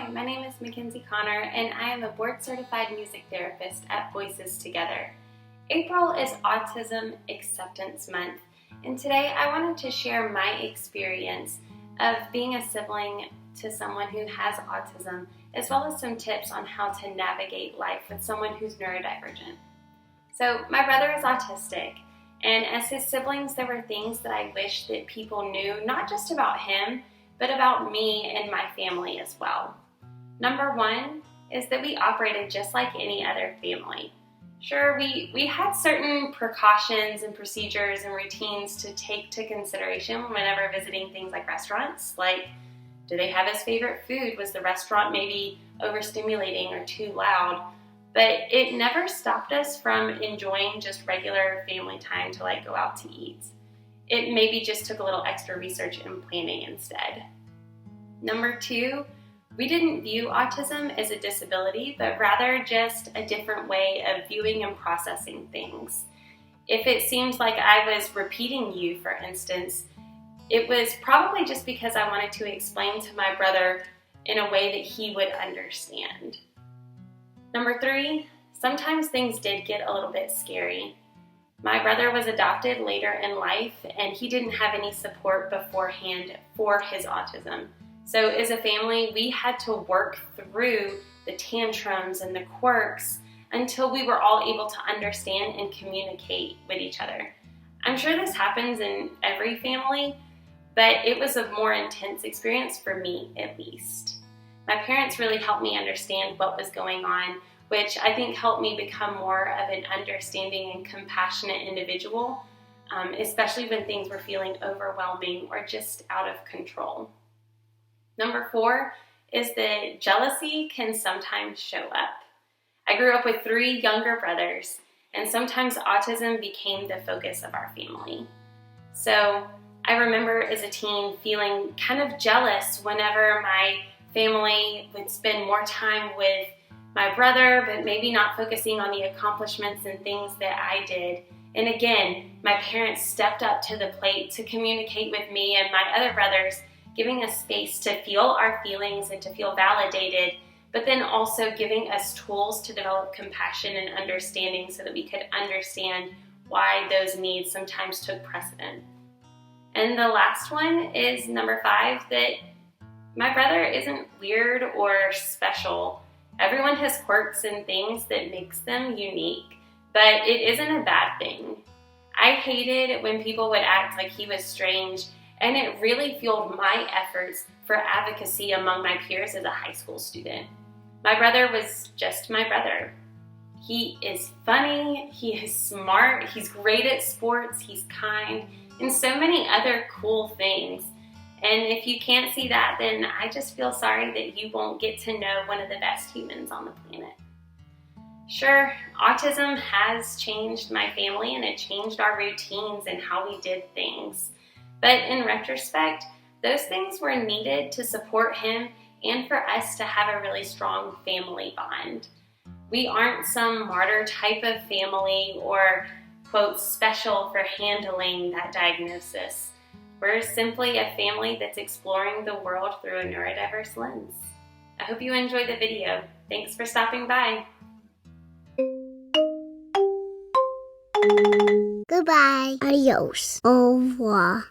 Hi, my name is Mackenzie Conner, and I am a board-certified music therapist at VOICSS Together. April is Autism Acceptance Month, and today I wanted to share my experience of being a sibling to someone who has autism, as well as some tips on how to navigate life with someone who's neurodivergent. So, my brother is autistic, and as his siblings, there were things that I wish that people knew, not just about him, but about me and my family as well. Number one is that we operated just like any other family. Sure, we had certain precautions and procedures and routines to take to consideration whenever visiting things like restaurants, like do they have his favorite food? Was the restaurant maybe overstimulating or too loud? But it never stopped us from enjoying just regular family time to go out to eat. It maybe just took a little extra research and planning instead. Number two, we didn't view autism as a disability, but rather just a different way of viewing and processing things. If it seems like I was repeating you, for instance, it was probably just because I wanted to explain to my brother in a way that he would understand. Number three, sometimes things did get a little bit scary. My brother was adopted later in life, and he didn't have any support beforehand for his autism. So as a family, we had to work through the tantrums and the quirks until we were all able to understand and communicate with each other. I'm sure this happens in every family, but it was a more intense experience for me, at least. My parents really helped me understand what was going on, which I think helped me become more of an understanding and compassionate individual, especially when things were feeling overwhelming or just out of control. Number four is that jealousy can sometimes show up. I grew up with three younger brothers, and sometimes autism became the focus of our family. So I remember as a teen feeling kind of jealous whenever my family would spend more time with my brother, but maybe not focusing on the accomplishments and things that I did. And again, my parents stepped up to the plate to communicate with me and my other brothers, giving us space to feel our feelings and to feel validated, but then also giving us tools to develop compassion and understanding so that we could understand why those needs sometimes took precedent. And the last one is number five, that my brother isn't weird or special. Everyone has quirks and things that makes them unique, but it isn't a bad thing. I hated when people would act like he was strange, and it really fueled my efforts for advocacy among my peers as a high school student. My brother was just my brother. He is funny, he is smart, he's great at sports, he's kind, and so many other cool things. And if you can't see that, then I just feel sorry that you won't get to know one of the best humans on the planet. Sure, autism has changed my family and it changed our routines and how we did things. But in retrospect, those things were needed to support him and for us to have a really strong family bond. We aren't some martyr type of family or, quote, special for handling that diagnosis. We're simply a family that's exploring the world through a neurodiverse lens. I hope you enjoyed the video. Thanks for stopping by. Goodbye. Adios. Au revoir.